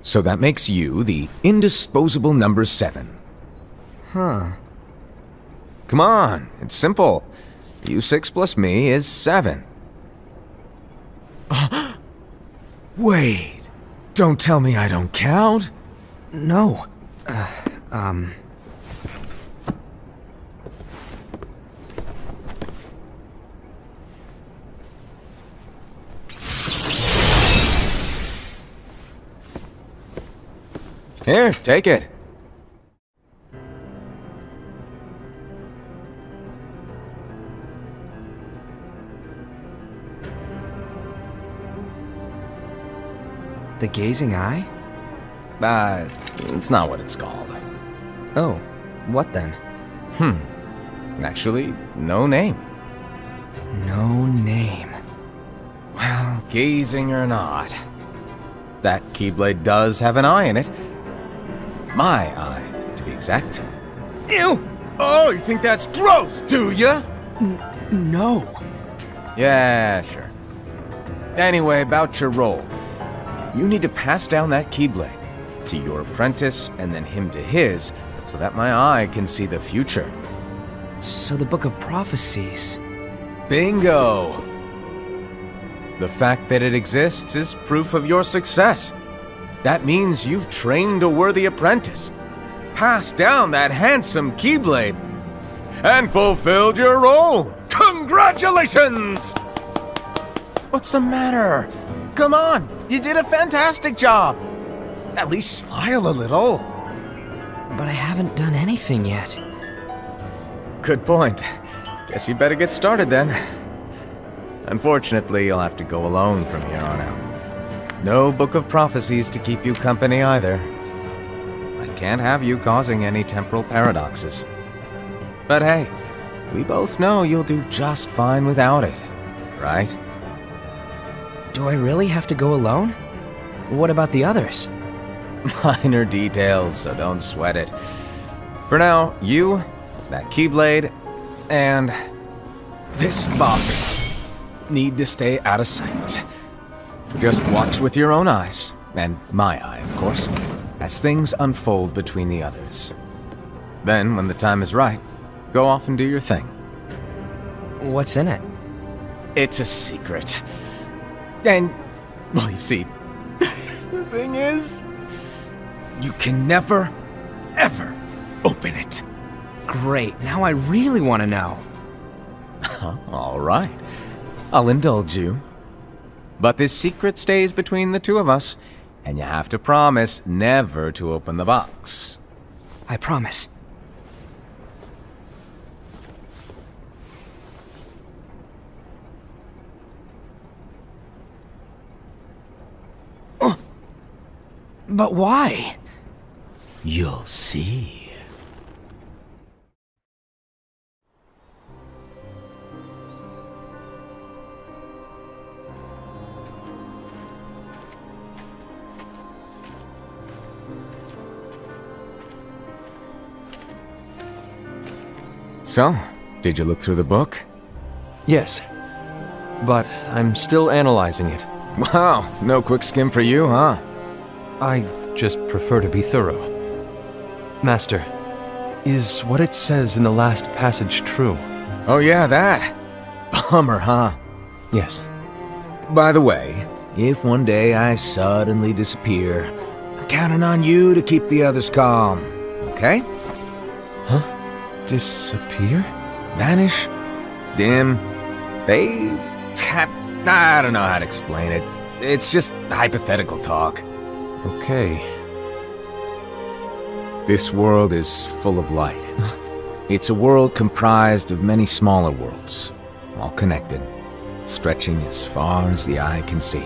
So that makes you the indisposable number 7. Huh. Come on, it's simple. U6 plus me is 7. Wait, don't tell me I don't count. No. Here, take it. The gazing eye? It's not what it's called. Oh, what then? Actually, no name. No name. Well, gazing or not, that Keyblade does have an eye in it. My eye, to be exact. Ew! Oh, you think that's gross, do ya? No. Yeah, sure. Anyway, about your role. You need to pass down that Keyblade to your apprentice and then him to his, so that my eye can see the future. So the Book of Prophecies. Bingo! The fact that it exists is proof of your success. That means you've trained a worthy apprentice, passed down that handsome Keyblade, and fulfilled your role. Congratulations! What's the matter? Come on, you did a fantastic job. At least smile a little. But I haven't done anything yet. Good point. Guess you better get started then. Unfortunately, you'll have to go alone from here on out. No Book of Prophecies to keep you company either. I can't have you causing any temporal paradoxes. But hey, we both know you'll do just fine without it, right? Do I really have to go alone? What about the others? Minor details, so don't sweat it. For now, you, that Keyblade, and this box need to stay out of sight. Just watch with your own eyes, and my eye, of course, as things unfold between the others. Then, when the time is right, go off and do your thing. What's in it? It's a secret. And, well, you see, the thing is, you can never, ever open it. Great, now I really want to know. All right, I'll indulge you. But this secret stays between the two of us, and you have to promise never to open the box. I promise. But why? You'll see. So, did you look through the book? Yes, but I'm still analyzing it. Wow, no quick skim for you, huh? I just prefer to be thorough. Master, is what it says in the last passage true? Oh yeah, that. Bummer, huh? Yes. By the way, if one day I suddenly disappear, I'm counting on you to keep the others calm, okay? Huh? Disappear? Vanish? Dim? Fade? I don't know how to explain it. It's just hypothetical talk. Okay. This world is full of light. It's a world comprised of many smaller worlds, all connected, stretching as far as the eye can see.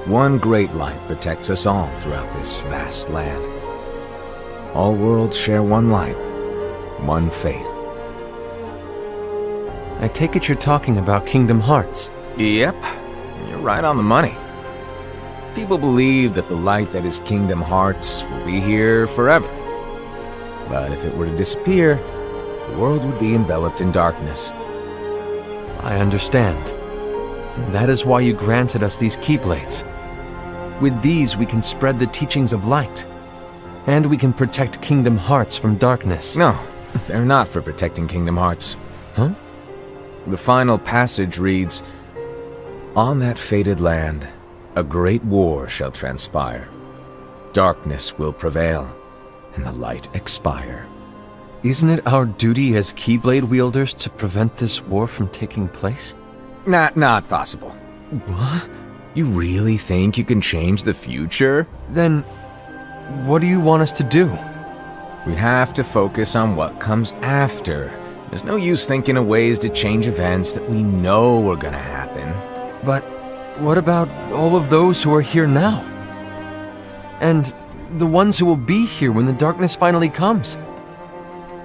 One great light protects us all throughout this vast land. All worlds share one light, one fate. I take it you're talking about Kingdom Hearts. Yep, you're right on the money. People believe that the light that is Kingdom Hearts will be here forever. But if it were to disappear, the world would be enveloped in darkness. I understand. That is why you granted us these Keyblades. With these, we can spread the teachings of light. And we can protect Kingdom Hearts from darkness. No, they're not for protecting Kingdom Hearts. Huh? The final passage reads, "On that fated land, a great war shall transpire. Darkness will prevail, and the light expire." Isn't it our duty as Keyblade wielders to prevent this war from taking place? Not possible. What? You really think you can change the future? Then, what do you want us to do? We have to focus on what comes after. There's no use thinking of ways to change events that we know are gonna happen. But what about all of those who are here now? And the ones who will be here when the darkness finally comes?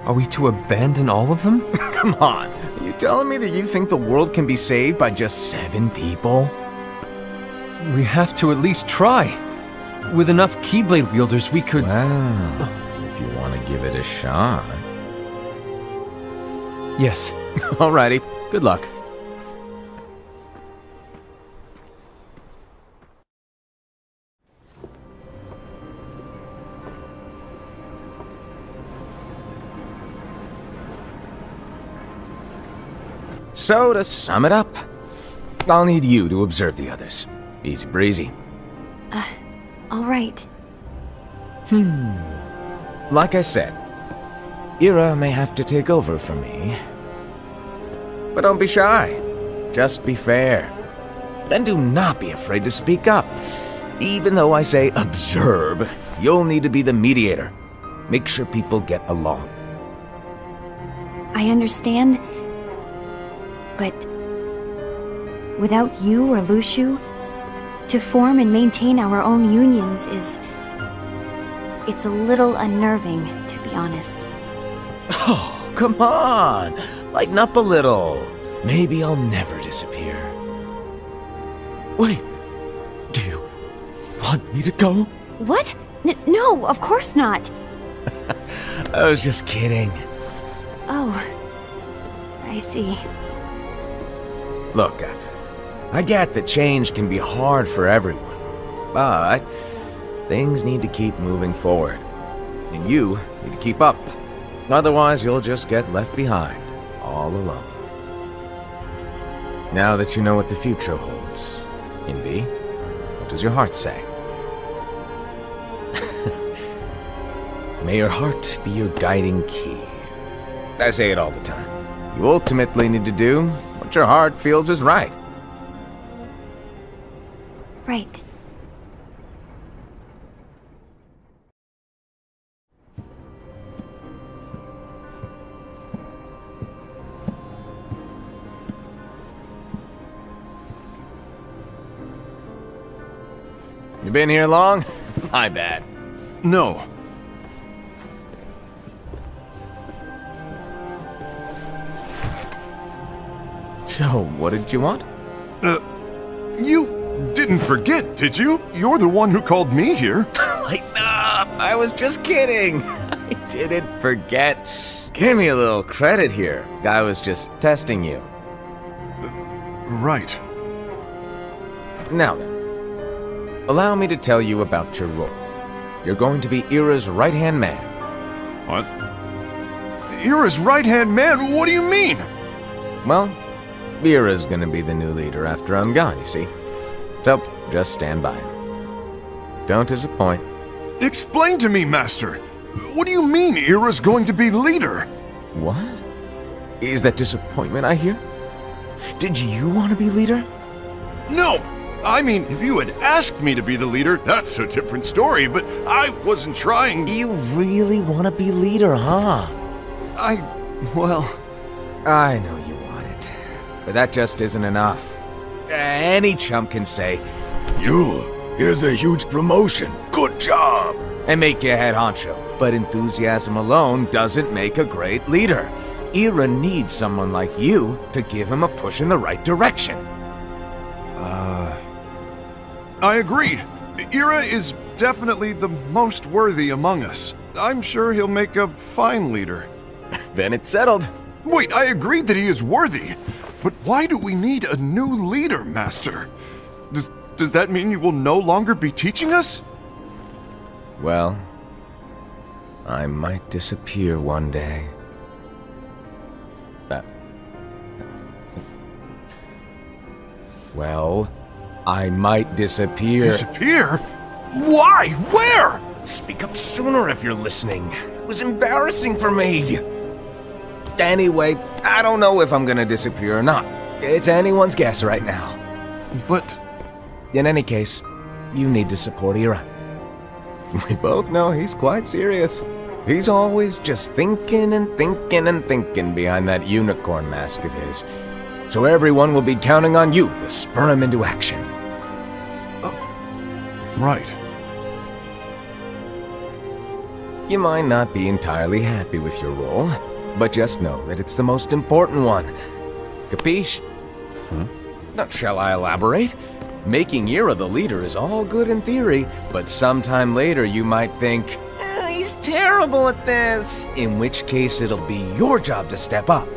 Are we to abandon all of them? Come on, are you telling me that you think the world can be saved by just 7 people? We have to at least try. With enough Keyblade wielders, we could... Well, if you want to give it a shot. Yes. Alrighty, good luck. So, to sum it up, I'll need you to observe the others. Easy breezy. All right. Like I said, Ira may have to take over for me. But don't be shy. Just be fair. And do not be afraid to speak up. Even though I say observe, you'll need to be the mediator. Make sure people get along. I understand. But without you or Lushu, to form and maintain our own unions is... it's a little unnerving, to be honest. Oh, come on! Lighten up a little. Maybe I'll never disappear. Wait, do you want me to go? What? No, of course not. I was just kidding. Oh, I see. Look, I get that change can be hard for everyone, but things need to keep moving forward. And you need to keep up. Otherwise, you'll just get left behind, all alone. Now that you know what the future holds, Invi, what does your heart say? May your heart be your guiding key. I say it all the time. You ultimately need to do what your heart feels is right. Right. You been here long? My bad. No. So, what did you want? You didn't forget, did you? You're the one who called me here. Lighten up! I was just kidding! I didn't forget. Give me a little credit here. I was just testing you. Right. Now then, allow me to tell you about your role. You're going to be Ira's right-hand man. What? Ira's right-hand man? What do you mean? Well, Ira's gonna be the new leader after I'm gone, you see. So, just stand by him. Don't disappoint. Explain to me, Master. What do you mean Ira's going to be leader? What? Is that disappointment I hear? Did you want to be leader? No! I mean, if you had asked me to be the leader, that's a different story, but I wasn't trying... You really want to be leader, huh? well... I know you want it, but that just isn't enough. Any chump can say, here's a huge promotion, good job, and make you head honcho. But enthusiasm alone doesn't make a great leader. Ira needs someone like you to give him a push in the right direction. I agree. Ira is definitely the most worthy among us. I'm sure he'll make a fine leader. Then it's settled. Wait, I agreed that he is worthy. But why do we need a new leader, Master? Does Does that mean you will no longer be teaching us? Well, I might disappear one day. Well, I might disappear. Disappear? Why? Where? Speak up sooner if you're listening. It was embarrassing for me. Anyway, I don't know if I'm gonna disappear or not. It's anyone's guess right now. But... In any case, you need to support Ira. We both know he's quite serious. He's always just thinking and thinking and thinking behind that unicorn mask of his. So everyone will be counting on you to spur him into action. Right. You might not be entirely happy with your role, but just know that it's the most important one. Capiche? Now, shall I elaborate? Making Ira the leader is all good in theory, but sometime later you might think, he's terrible at this, in which case it'll be your job to step up.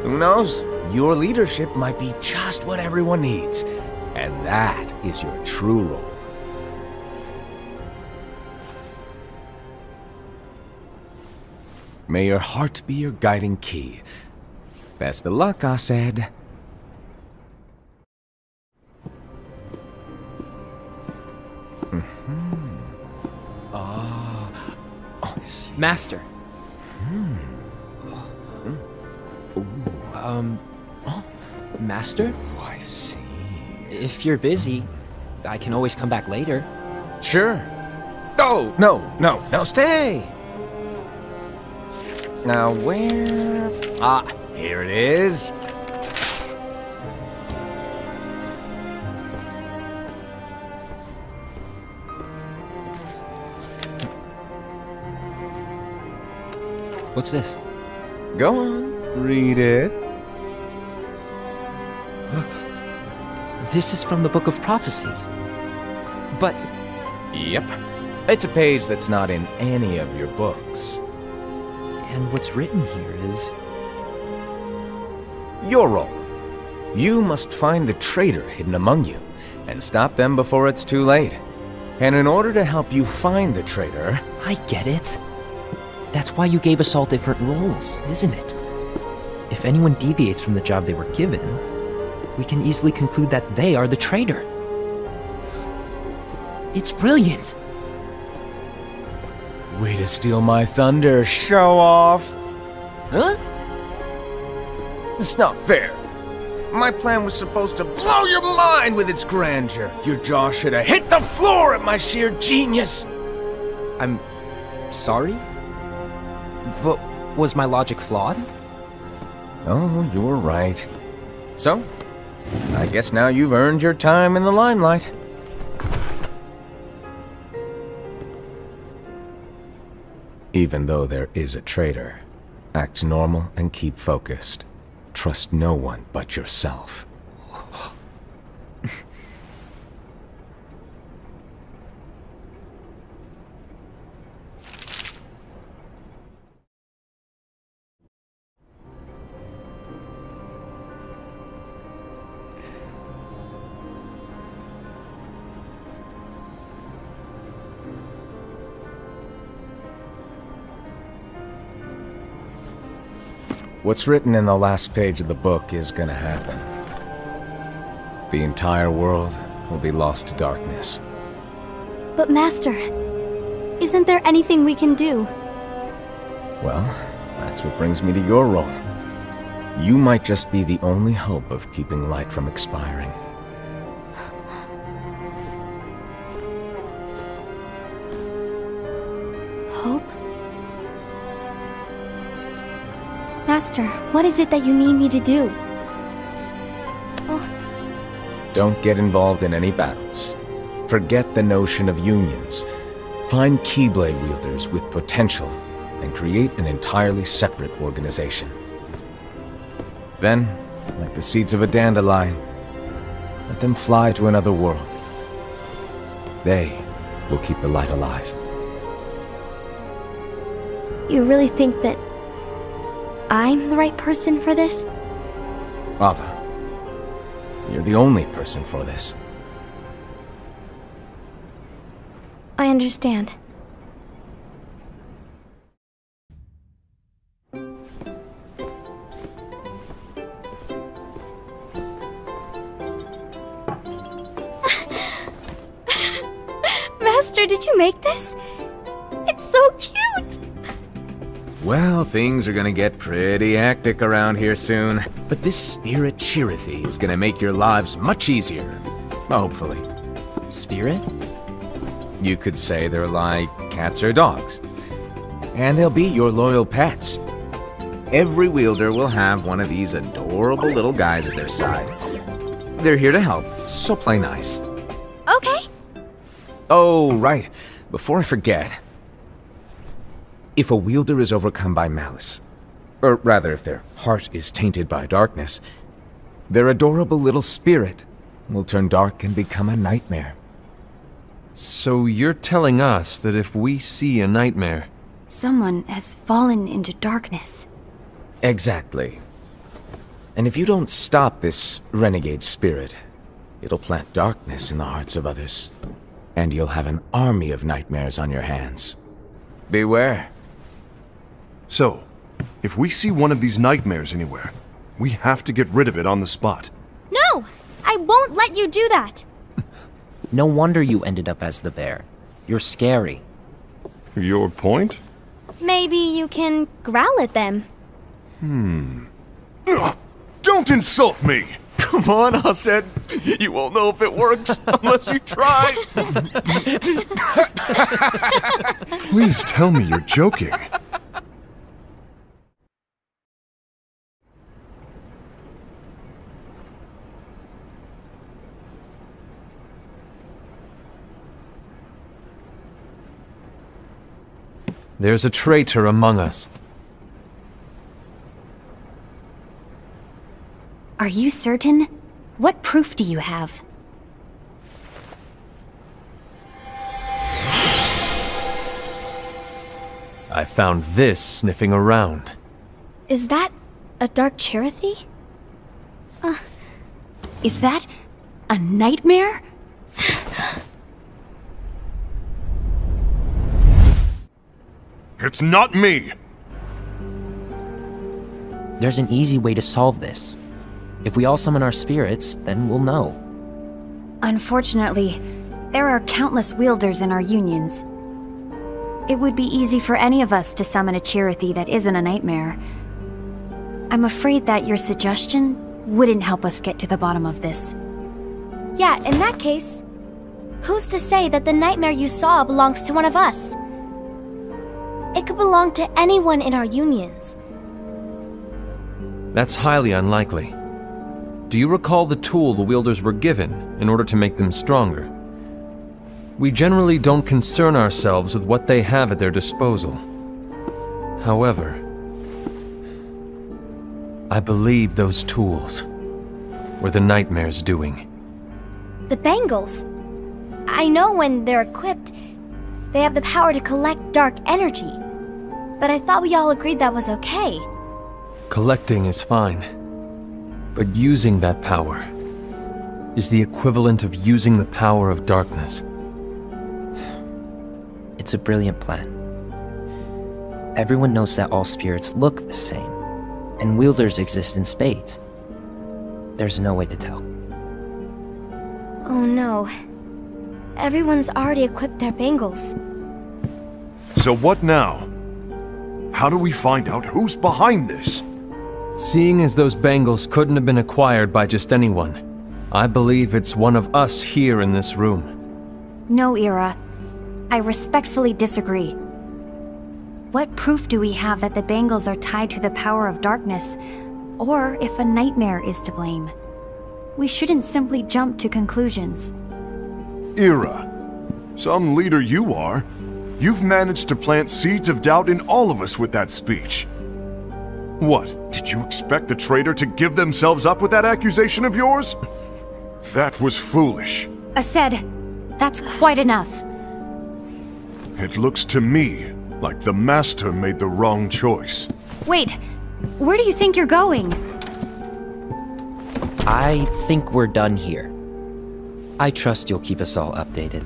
Who knows? Your leadership might be just what everyone needs, and that is your true role. May your heart be your guiding key. Best of luck, I said. I see. Master. Master? Oh, I see. If you're busy, I can always come back later. Sure. Oh, no, stay! Now, where... Ah, here it is. What's this? Go on, read it. This is from the Book of Prophecies. But... Yep. It's a page that's not in any of your books. And what's written here is... Your role. You must find the traitor hidden among you, and stop them before it's too late. And in order to help you find the traitor... I get it. That's why you gave us all different roles, isn't it? If anyone deviates from the job they were given, we can easily conclude that they are the traitor. It's brilliant! Way to steal my thunder, show off! Huh? It's not fair. My plan was supposed to blow your mind with its grandeur. Your jaw should have hit the floor at my sheer genius! I'm... sorry? But was my logic flawed? Oh, you're right. So, I guess now you've earned your time in the limelight. Even though there is a traitor, act normal and keep focused. Trust no one but yourself. What's written in the last page of the book is gonna happen. The entire world will be lost to darkness. But Master, isn't there anything we can do? Well, that's what brings me to your role. You might just be the only hope of keeping light from expiring. Hope? Master, what is it that you need me to do? Don't get involved in any battles. Forget the notion of unions. Find Keyblade wielders with potential and create an entirely separate organization. Then, like the seeds of a dandelion, let them fly to another world. They will keep the light alive. You really think that I'm the right person for this? Ava, you're the only person for this. I understand. Master, did you make this? It's so cute! Well, things are gonna get pretty hectic around here soon. But this spirit Chirithy is gonna make your lives much easier. Hopefully. Spirit? You could say they're like cats or dogs. And they'll be your loyal pets. Every wielder will have one of these adorable little guys at their side. They're here to help, so play nice. Okay. Oh, right. Before I forget. If a wielder is overcome by malice, or rather if their heart is tainted by darkness, their adorable little spirit will turn dark and become a nightmare. So you're telling us that if we see a nightmare... Someone has fallen into darkness. Exactly. And if you don't stop this renegade spirit, it'll plant darkness in the hearts of others. And you'll have an army of nightmares on your hands. Beware. So, if we see one of these nightmares anywhere, we have to get rid of it on the spot. No! I won't let you do that! No wonder you ended up as the bear. You're scary. Your point? Maybe you can growl at them. Don't insult me! Come on, Hased. You won't know if it works unless you try. Please tell me you're joking. There's a traitor among us. Are you certain? What proof do you have? I found this sniffing around. Is that a dark Chirithy? Is that a nightmare? It's not me! There's an easy way to solve this. If we all summon our spirits, then we'll know. Unfortunately, there are countless wielders in our unions. It would be easy for any of us to summon a Chirithy that isn't a nightmare. I'm afraid that your suggestion wouldn't help us get to the bottom of this. Yeah, in that case, who's to say that the nightmare you saw belongs to one of us? It could belong to anyone in our unions. That's highly unlikely. Do you recall the tool the wielders were given in order to make them stronger? We generally don't concern ourselves with what they have at their disposal. However, I believe those tools were the nightmare's doing. The bangles. I know when they're equipped, they have the power to collect dark energy. But I thought we all agreed that was okay. Collecting is fine, but using that power is the equivalent of using the power of darkness. It's a brilliant plan. Everyone knows that all spirits look the same, and wielders exist in spades. There's no way to tell. Oh no. Everyone's already equipped their bangles. So what now? How do we find out who's behind this? Seeing as those bangles couldn't have been acquired by just anyone, I believe it's one of us here in this room. No, Ira. I respectfully disagree. What proof do we have that the bangles are tied to the power of darkness, or if a nightmare is to blame? We shouldn't simply jump to conclusions. Ira, some leader you are. You've managed to plant seeds of doubt in all of us with that speech. What, did you expect the traitor to give themselves up with that accusation of yours? That was foolish. Hased, that's quite enough. It looks to me like the Master made the wrong choice. Wait, where do you think you're going? I think we're done here. I trust you'll keep us all updated.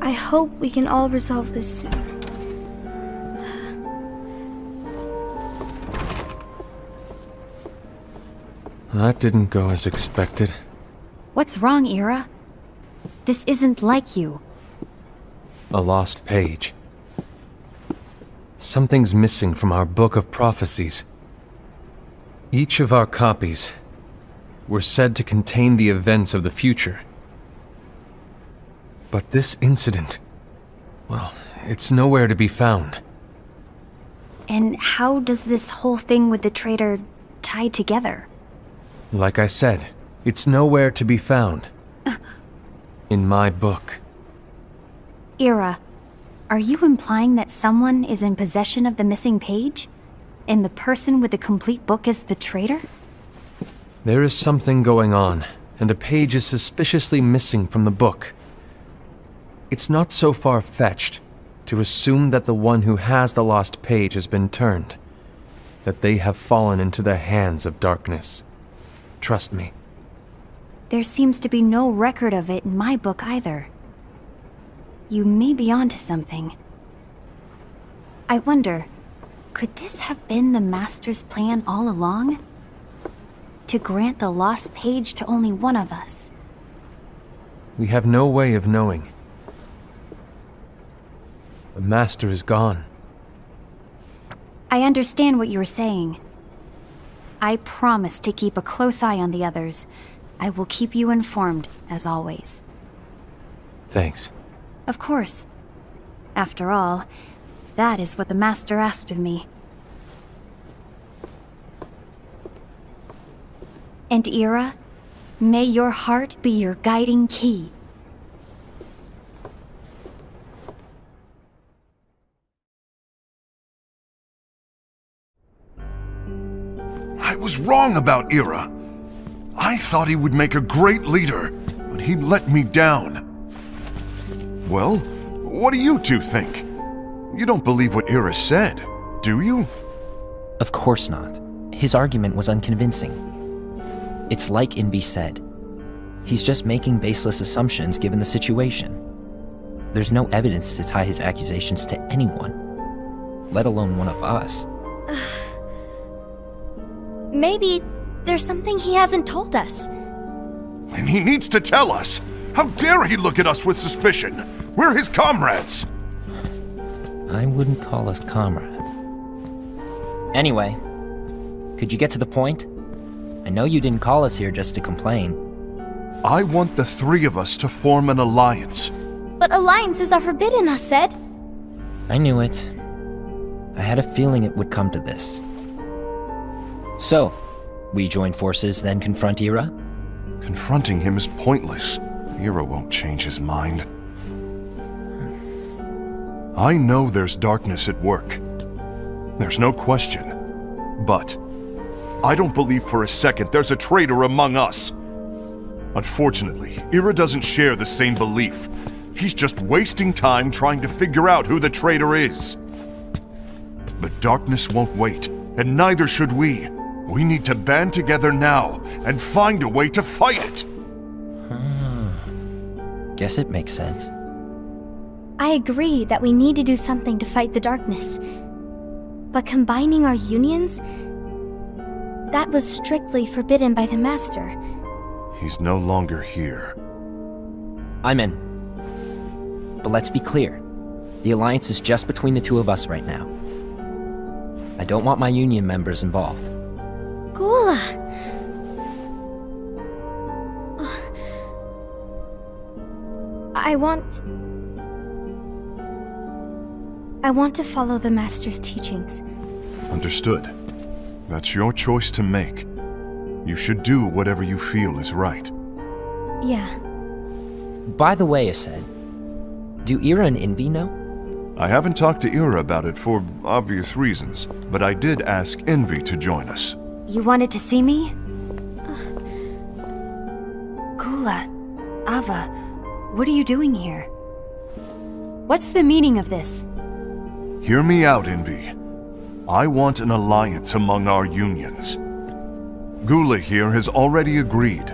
I hope we can all resolve this soon. That didn't go as expected. What's wrong, Ira? This isn't like you. A lost page. Something's missing from our book of prophecies. Each of our copies were said to contain the events of the future. But this incident, well, it's nowhere to be found. And how does this whole thing with the traitor tie together? Like I said, it's nowhere to be found. In my book. Ira, are you implying that someone is in possession of the missing page? And the person with the complete book is the traitor? There is something going on, and a page is suspiciously missing from the book. It's not so far-fetched to assume that the one who has the lost page has been turned, that they have fallen into the hands of darkness. Trust me. There seems to be no record of it in my book either. You may be onto something. I wonder, could this have been the Master's plan all along? To grant the lost page to only one of us? We have no way of knowing. The Master is gone. I understand what you're saying. I promise to keep a close eye on the others. I will keep you informed, as always. Thanks. Of course. After all, that is what the Master asked of me. And Ira, may your heart be your guiding key. I was wrong about Ira. I thought he would make a great leader, but he let me down. Well, what do you two think? You don't believe what Ira said, do you? Of course not. His argument was unconvincing. It's like Invi said. He's just making baseless assumptions given the situation. There's no evidence to tie his accusations to anyone, let alone one of us. Maybe there's something he hasn't told us. And he needs to tell us. How dare he look at us with suspicion? We're his comrades. I wouldn't call us comrades. Anyway, could you get to the point? I know you didn't call us here just to complain. I want the three of us to form an alliance. But alliances are forbidden, us said. I knew it. I had a feeling it would come to this. So, we join forces, then confront Ira? Confronting him is pointless. Ira won't change his mind. I know there's darkness at work. There's no question. But I don't believe for a second there's a traitor among us. Unfortunately, Ira doesn't share the same belief. He's just wasting time trying to figure out who the traitor is. But darkness won't wait, and neither should we. We need to band together now and find a way to fight it. Guess it makes sense. I agree that we need to do something to fight the darkness. But combining our unions? That was strictly forbidden by the Master. He's no longer here. I'm in. But let's be clear. The alliance is just between the two of us right now. I don't want my union members involved. Gula! I want to follow the Master's teachings. Understood. That's your choice to make. You should do whatever you feel is right. Yeah. By the way, Ased, do Ira and Invi know? I haven't talked to Ira about it for obvious reasons, but I did ask Envy to join us. You wanted to see me? Gula, Ava, what are you doing here? What's the meaning of this? Hear me out, Envy. I want an alliance among our unions. Gula here has already agreed.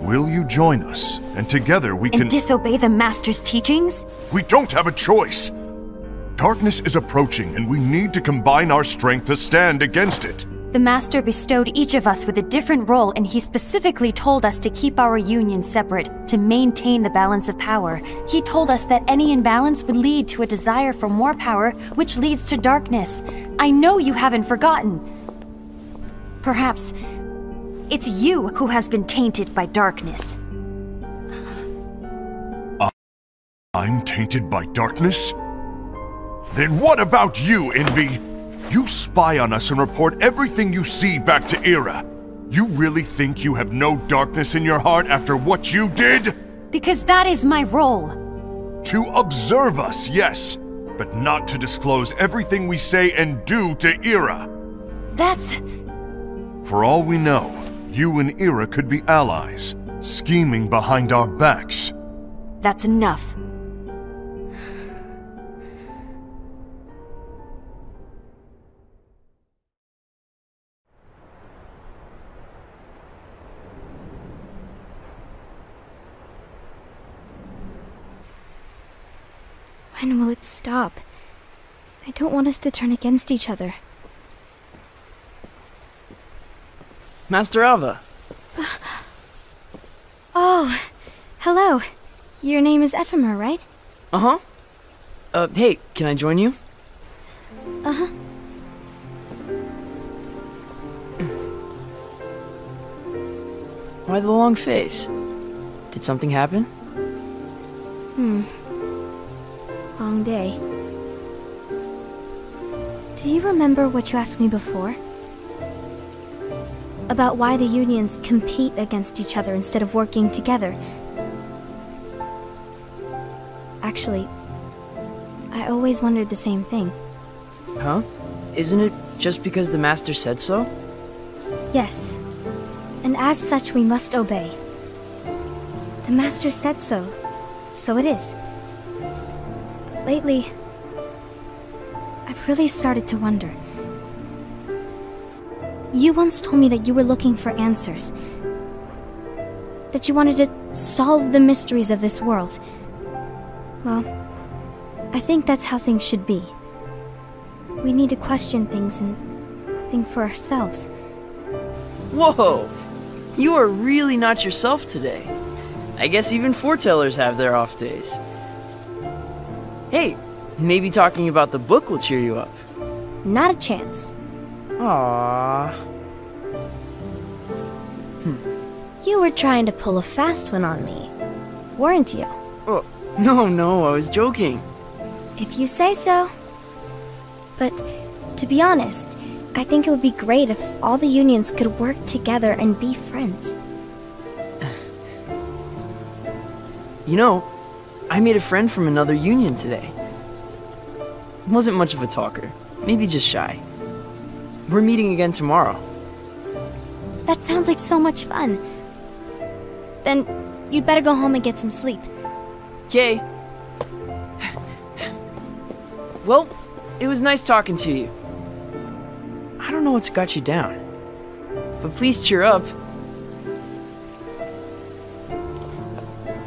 Will you join us? And together we can— And disobey the Master's teachings? We don't have a choice! Darkness is approaching, and we need to combine our strength to stand against it. The Master bestowed each of us with a different role, and he specifically told us to keep our union separate, to maintain the balance of power. He told us that any imbalance would lead to a desire for more power, which leads to darkness. I know you haven't forgotten. Perhaps it's you who has been tainted by darkness. I'm tainted by darkness? Then what about you, Envy? You spy on us and report everything you see back to Era. You really think you have no darkness in your heart after what you did? Because that is my role. To observe us, yes, but not to disclose everything we say and do to Era. That's... For all we know, you and Era could be allies, scheming behind our backs. That's enough. When will it stop? I don't want us to turn against each other. Master Alva. Oh, hello. Your name is Ephemer, right? Uh-huh. Hey, can I join you? Uh-huh. Why the long face? Did something happen? Long day. Do you remember what you asked me before? About why the unions compete against each other instead of working together. Actually, I always wondered the same thing. Huh? Isn't it just because the Master said so? Yes. And as such, we must obey. The Master said so, so it is. But lately, I've really started to wonder. You once told me that you were looking for answers. That you wanted to solve the mysteries of this world. Well, I think that's how things should be. We need to question things and think for ourselves. Whoa! You are really not yourself today. I guess even foretellers have their off days. Hey, maybe talking about the book will cheer you up. Not a chance. Aww. You were trying to pull a fast one on me, weren't you? Oh, no, I was joking. If you say so. But, to be honest, I think it would be great if all the unions could work together and be friends. You know, I made a friend from another union today. Wasn't much of a talker, maybe just shy. We're meeting again tomorrow. That sounds like so much fun. Then, you'd better go home and get some sleep. Okay. Well, it was nice talking to you. I don't know what's got you down, but please cheer up.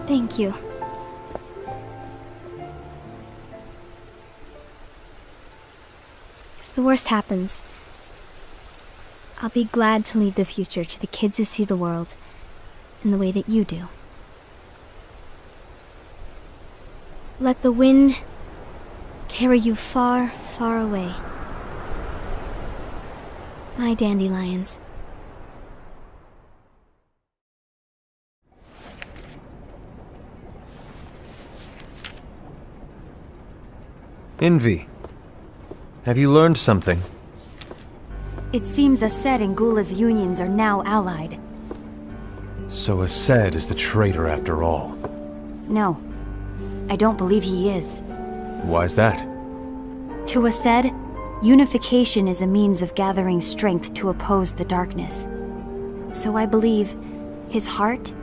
Thank you. If the worst happens, I'll be glad to leave the future to the kids who see the world in the way that you do. Let the wind carry you far, far away. My dandelions. Envy, have you learned something? It seems Ased and Gula's unions are now allied. So Ased is the traitor after all. No, I don't believe he is. Why's that? To Ased, unification is a means of gathering strength to oppose the darkness. So I believe his heart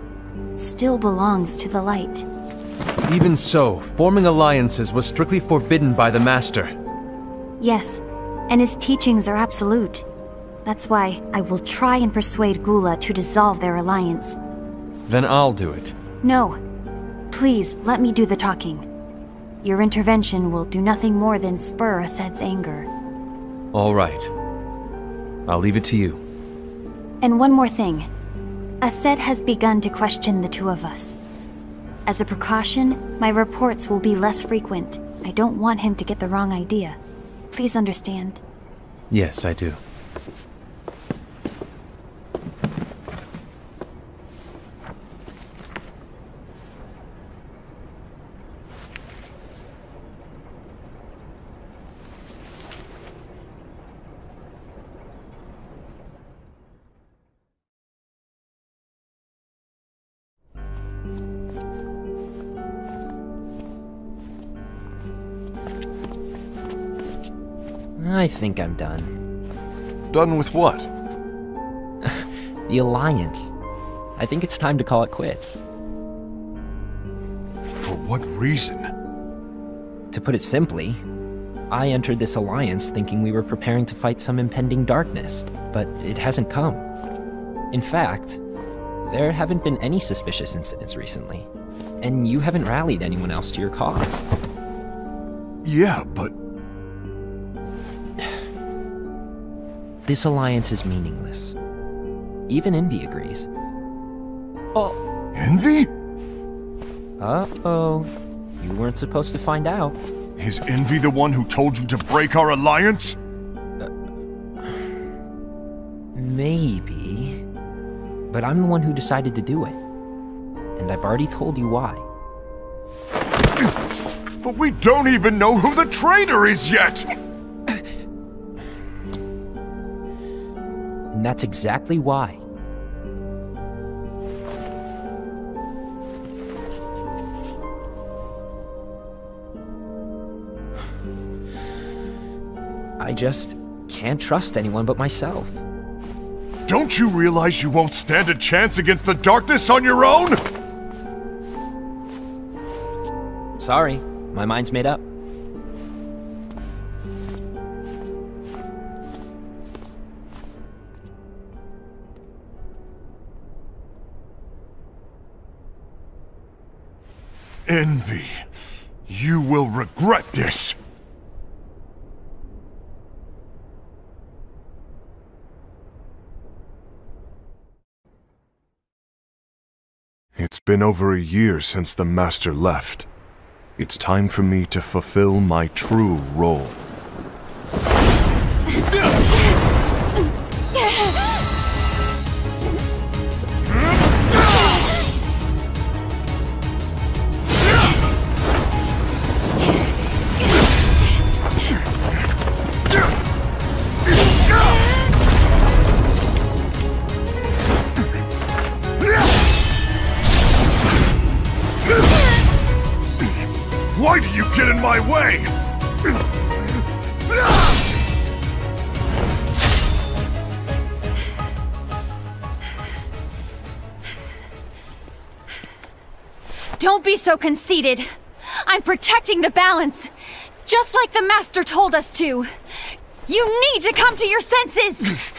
still belongs to the light. Even so, forming alliances was strictly forbidden by the Master. Yes, and his teachings are absolute. That's why I will try and persuade Gula to dissolve their alliance. Then I'll do it. No. Please, let me do the talking. Your intervention will do nothing more than spur Ased's anger. All right. I'll leave it to you. And one more thing. Ased has begun to question the two of us. As a precaution, my reports will be less frequent. I don't want him to get the wrong idea. Please understand. Yes, I do. I think I'm done. Done with what? The Alliance. I think it's time to call it quits. For what reason? To put it simply, I entered this alliance thinking we were preparing to fight some impending darkness, but it hasn't come. In fact, there haven't been any suspicious incidents recently, and you haven't rallied anyone else to your cause. Yeah, but... This alliance is meaningless. Even Envy agrees. Oh. Envy? Uh-oh. You weren't supposed to find out. Is Envy the one who told you to break our alliance? Maybe. But I'm the one who decided to do it. And I've already told you why. But we don't even know who the traitor is yet! And that's exactly why. I just can't trust anyone but myself. Don't you realize you won't stand a chance against the darkness on your own? Sorry, my mind's made up. Envy, you will regret this. It's been over a year since the Master left. It's time for me to fulfill my true role. Why do you get in my way? Don't be so conceited. I'm protecting the balance, just like the Master told us to. You need to come to your senses!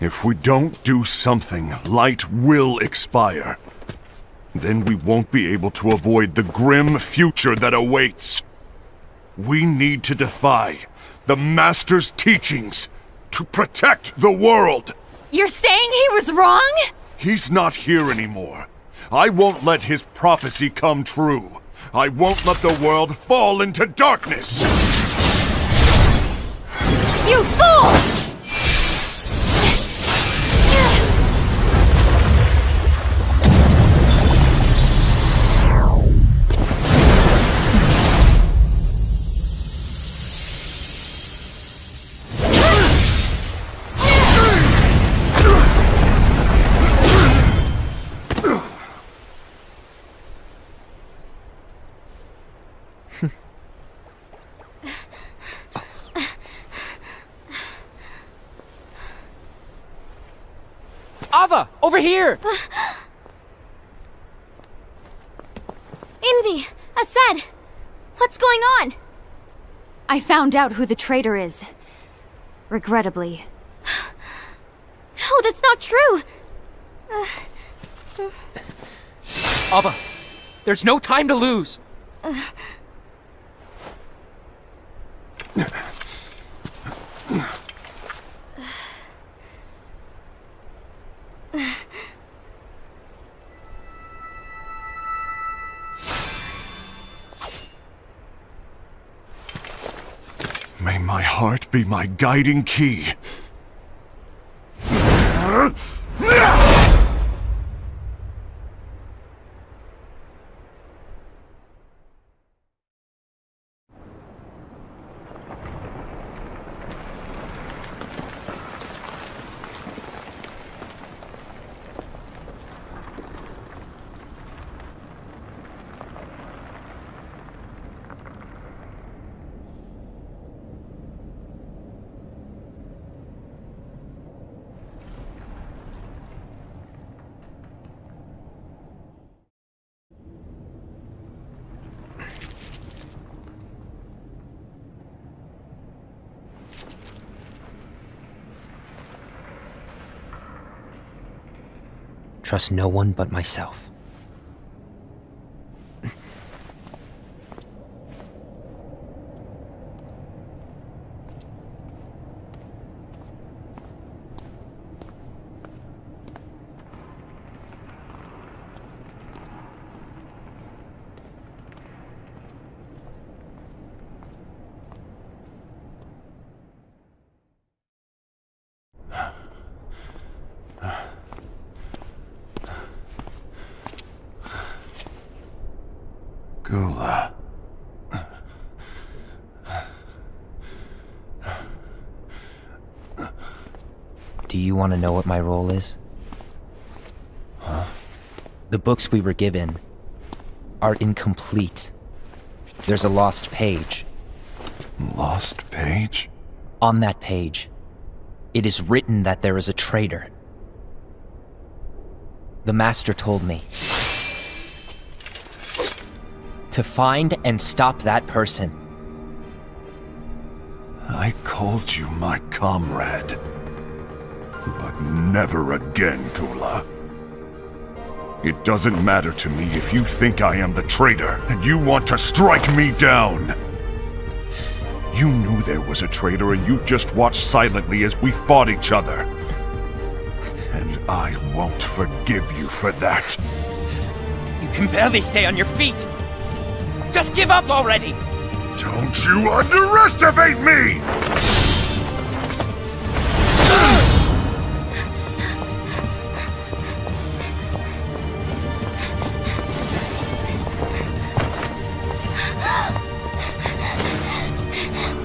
If we don't do something, light will expire. Then we won't be able to avoid the grim future that awaits. We need to defy the Master's teachings to protect the world. You're saying he was wrong? He's not here anymore. I won't let his prophecy come true. I won't let the world fall into darkness. You fool! Ava! Over here! Envy! Ased! What's going on? I found out who the traitor is. regrettably. No, that's not true! Ava, there's no time to lose! May my heart be my guiding key. Trust no one but myself. Gula. Do you want to know what my role is? Huh? The books we were given are incomplete. There's a lost page. Lost page? On that page, it is written that there is a traitor. The Master told me to find and stop that person. I called you my comrade. But never again, Gula. It doesn't matter to me if you think I am the traitor, and you want to strike me down. You knew there was a traitor, and you just watched silently as we fought each other. And I won't forgive you for that. You can barely stay on your feet! Just give up already! Don't you underestimate me!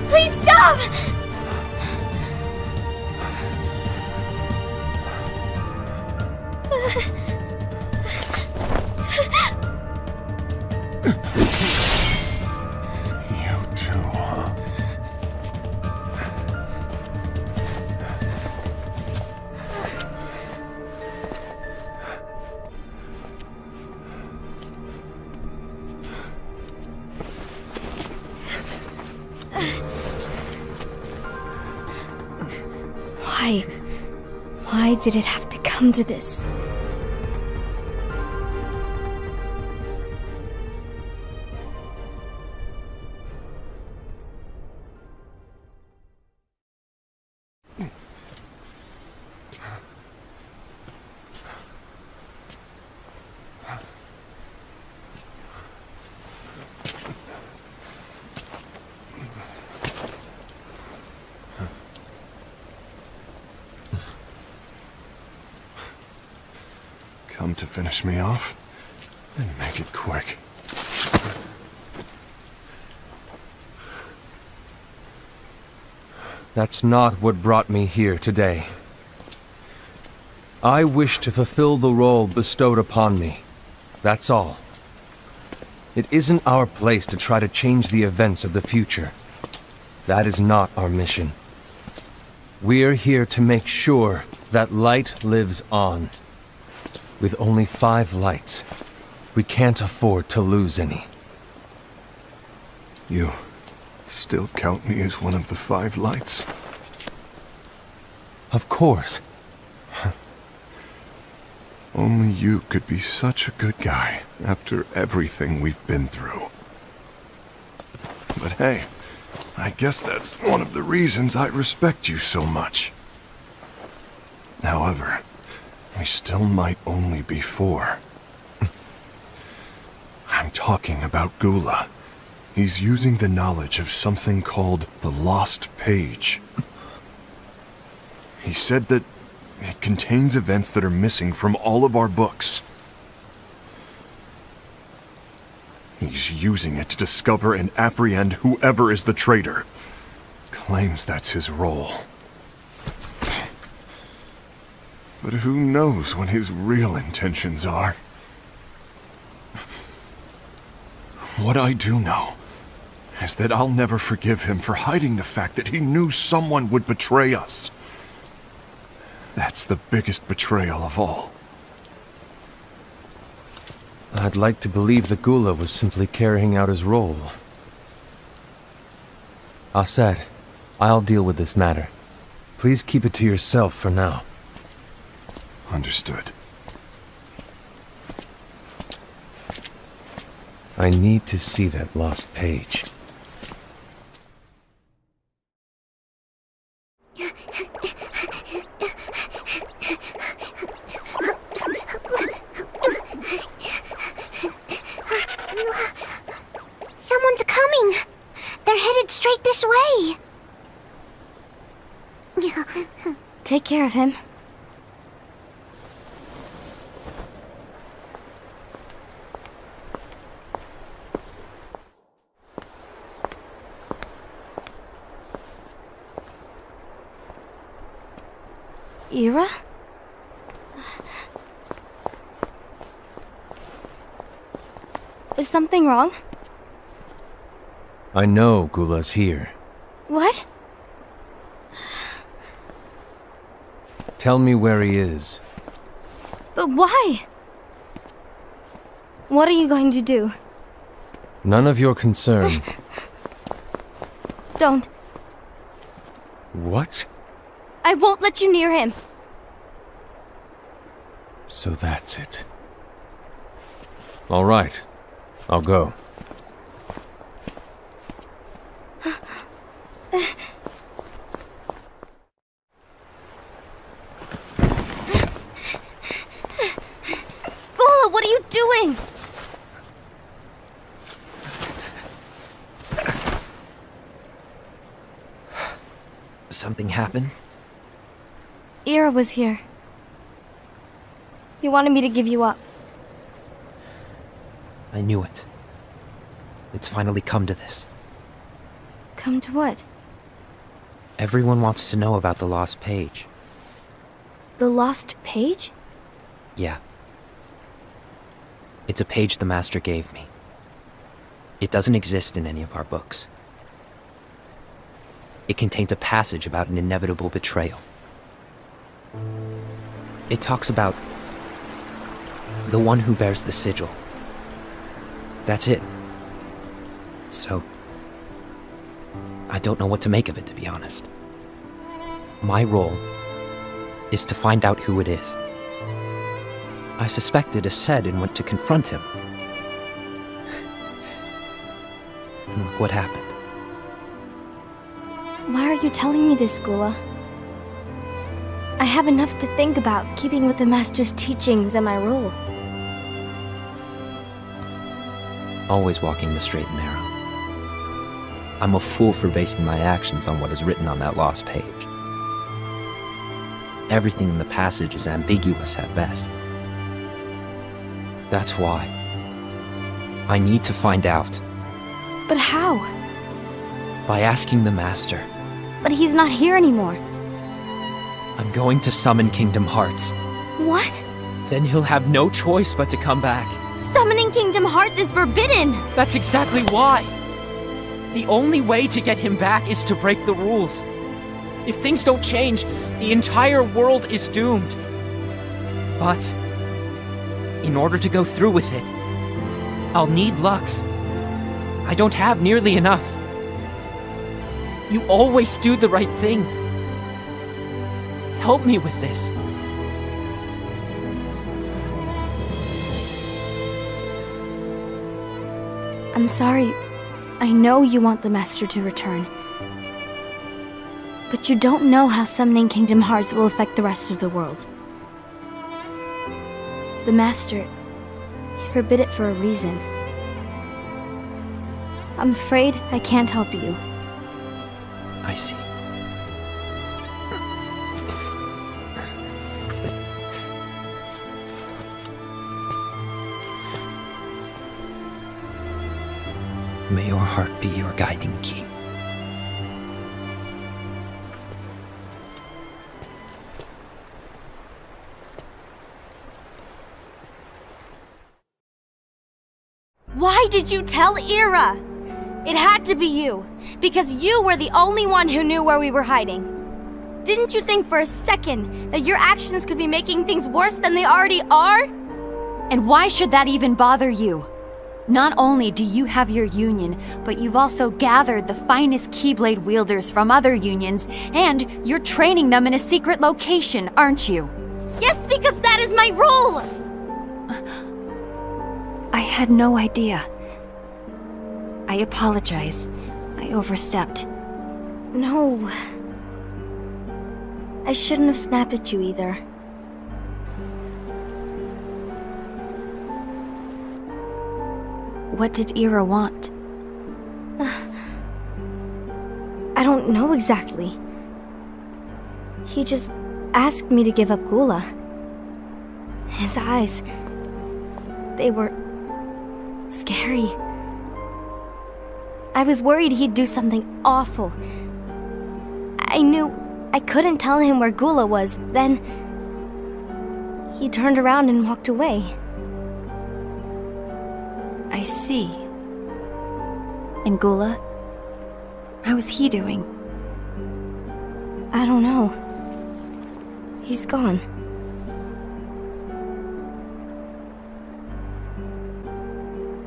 Please stop! You too, huh? Why did it have to come to this? Come to finish me off? Then make it quick. That's not what brought me here today. I wish to fulfill the role bestowed upon me. That's all. It isn't our place to try to change the events of the future. That is not our mission. We're here to make sure that light lives on. With only 5 lights, we can't afford to lose any. You still count me as one of the 5 lights? Of course. Only you could be such a good guy after everything we've been through. But hey, I guess that's one of the reasons I respect you so much. However, we still might only be four. I'm talking about Gula. He's using the knowledge of something called the Lost Page. He said that it contains events that are missing from all of our books. He's using it to discover and apprehend whoever is the traitor. Claims that's his role. But who knows what his real intentions are? What I do know is that I'll never forgive him for hiding the fact that he knew someone would betray us. That's the biggest betrayal of all. I'd like to believe that Gula was simply carrying out his role. Aset, I'll deal with this matter. Please keep it to yourself for now. Understood. I need to see that lost page. Someone's coming! They're headed straight this way! Take care of him. Ira? Is something wrong? I know Gula's here. What? Tell me where he is. But why? What are you going to do? None of your concern. Don't. What? I won't let you near him. So that's it. All right. I'll go. Gula, what are you doing? Something happened? Ira was here. He wanted me to give you up. I knew it. It's finally come to this. Come to what? Everyone wants to know about the lost page. The lost page? Yeah. It's a page the Master gave me. It doesn't exist in any of our books. It contains a passage about an inevitable betrayal. It talks about the one who bears the sigil. That's it. So, I don't know what to make of it, to be honest. My role is to find out who it is. I suspected Ased and went to confront him. And look what happened. Why are you telling me this, Gula? I have enough to think about, keeping with the Master's teachings and my role. Always walking the straight and narrow. I'm a fool for basing my actions on what is written on that lost page. Everything in the passage is ambiguous at best. That's why I need to find out. But how? By asking the Master. But he's not here anymore. I'm going to summon Kingdom Hearts. What? Then he'll have no choice but to come back. Summoning Kingdom Hearts is forbidden! That's exactly why! The only way to get him back is to break the rules. If things don't change, the entire world is doomed. But, in order to go through with it, I'll need Lux. I don't have nearly enough. You always do the right thing. help me with this. I'm sorry. I know you want the Master to return. But you don't know how summoning Kingdom Hearts will affect the rest of the world. The Master, he forbid it for a reason. I'm afraid I can't help you. I see. May your heart be your guiding key. Why did you tell Ira? It had to be you, because you were the only one who knew where we were hiding. Didn't you think for a second that your actions could be making things worse than they already are? And why should that even bother you? Not only do you have your union, but you've also gathered the finest Keyblade wielders from other unions, and you're training them in a secret location, aren't you? Yes, because that is my role! I had no idea. I apologize. I overstepped. No. I shouldn't have snapped at you either. What did Ira want? I don't know exactly. He just asked me to give up Gula. His eyes, they were scary. I was worried he'd do something awful. I knew I couldn't tell him where Gula was. Then he turned around and walked away. I see. And Gula? How is he doing? I don't know. He's gone.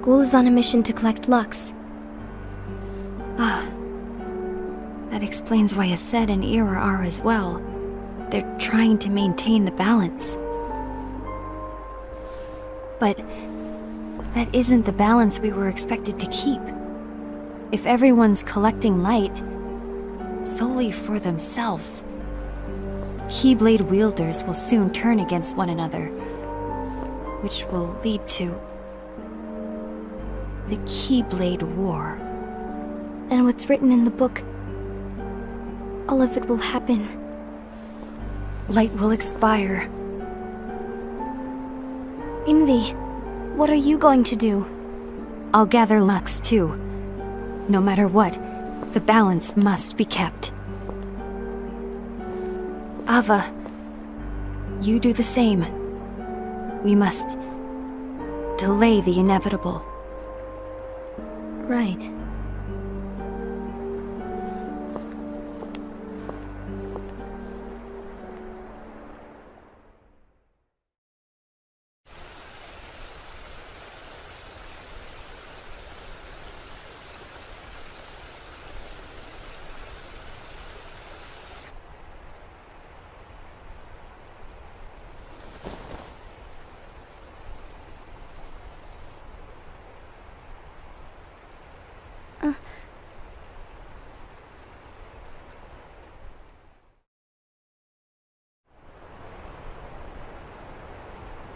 Gula's on a mission to collect Lux. Ah. That explains why Aset and Ira are as well. They're trying to maintain the balance. But that isn't the balance we were expected to keep. If everyone's collecting light solely for themselves, Keyblade wielders will soon turn against one another, which will lead to the Keyblade War. And what's written in the book, all of it will happen. Light will expire. Envy, what are you going to do? I'll gather Lux too. No matter what, the balance must be kept. Ava, you do the same. We must delay the inevitable. Right.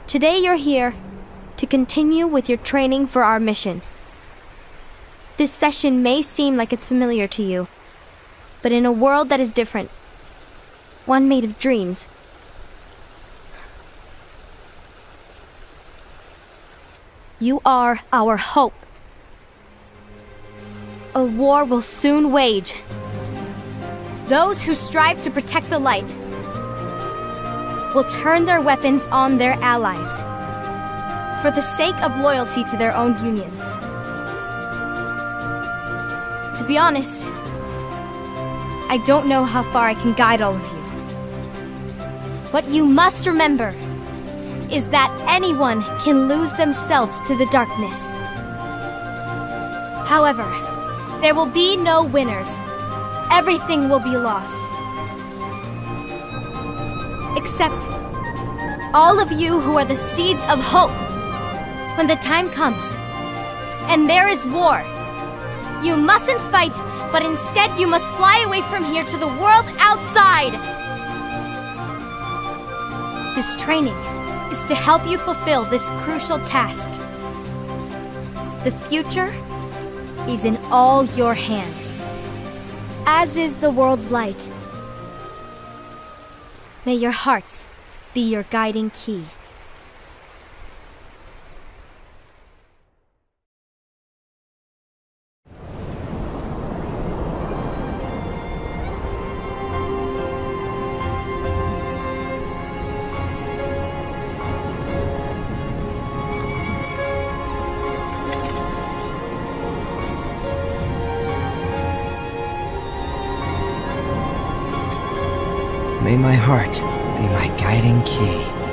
Today you're here to continue with your training for our mission. This session may seem like it's familiar to you, but in a world that is different, one made of dreams, you are our hope. A war will soon wage. Those who strive to protect the light will turn their weapons on their allies for the sake of loyalty to their own unions. To be honest, I don't know how far I can guide all of you. What you must remember is that anyone can lose themselves to the darkness. However, there will be no winners. Everything will be lost. Except all of you who are the seeds of hope. When the time comes, and there is war, you mustn't fight, but instead you must fly away from here to the world outside. This training is to help you fulfill this crucial task. The future is in all your hands, as is the world's light. May your hearts be your guiding key. May my heart be my guiding key.